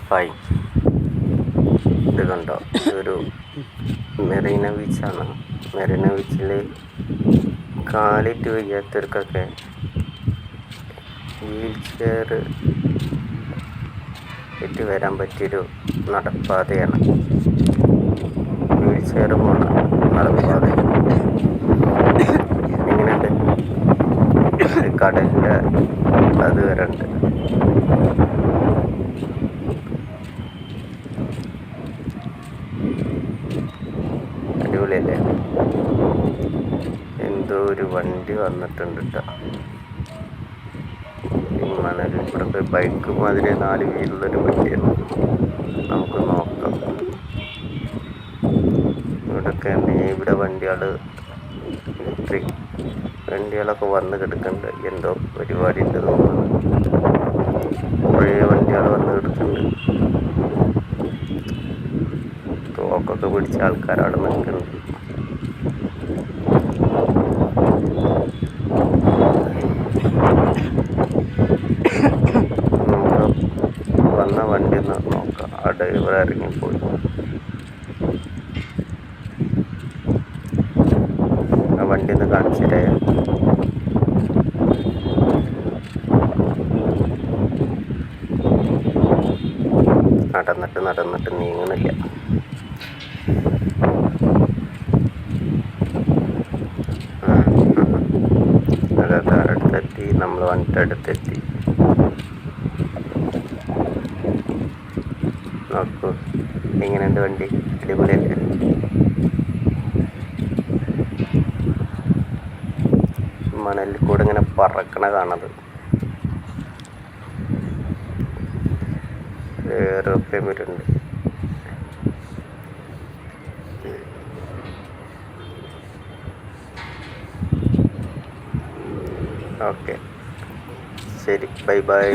Hi, ഇത് കണ്ടോ? ഇതൊരു മെറീന ബീച്ചാണ്. മെറീന ബീച്ചിൽ കാലിട്ട് വയ്യാത്തവർക്കൊക്കെ വീൽ ചെയർ ഇട്ട് വരാൻ പറ്റിയൊരു നടപ്പാതയാണ്. വീൽ ചെയർ പോണ നടപ്പാത. എങ്ങനെയുണ്ട്? കടലിൻ്റെ അത് വരെ ഉണ്ട്. അടിപൊളിയല്ലേ? എന്തോ ഒരു വണ്ടി വന്നിട്ടുണ്ട് കേട്ടോ. ഈ മണലിൽ കൂടെ ബൈക്ക് മാതിരി 4 വീലുള്ളൊരു വണ്ടിയാണ്. നമുക്ക് നോക്കാം. ഇവിടെ വണ്ടികൾ, ഇലക്ട്രിക് വണ്ടികളൊക്കെ വന്ന് കിടക്കുന്നുണ്ട്. എന്തോ പരിപാടി ഉണ്ട് തോന്നുന്നു. കുറേ വണ്ടികൾ വന്ന് കിടക്കുന്നുണ്ട്. തോക്കൊക്കെ പിടിച്ച ആൾക്കാർ അവിടെ നിൽക്കുന്നുണ്ട്. നമുക്ക് വന്ന വണ്ടി നോക്കാം. ആ ഡ്രൈവർ ഇറങ്ങിപ്പോയി. ആ വണ്ടി ഒന്ന് കാണിച്ചിട്ടേ. നടന്നിട്ട് നീങ്ങുന്നില്ല. അതൊക്കെ അടുത്തെത്തി. നമ്മൾ വന്നിട്ട് അടുത്തെത്തി. നോക്കൂ, എങ്ങനെയുണ്ട് വണ്ടി? അടിപൊളിയല്ലേ? മണലിൽ കൂടെ ഇങ്ങനെ പറക്കണ കാണത്. ഏറോപ്ലെയിൻ വരുന്നുണ്ട്. ഓക്കെ, ശരി, ബൈ ബൈ.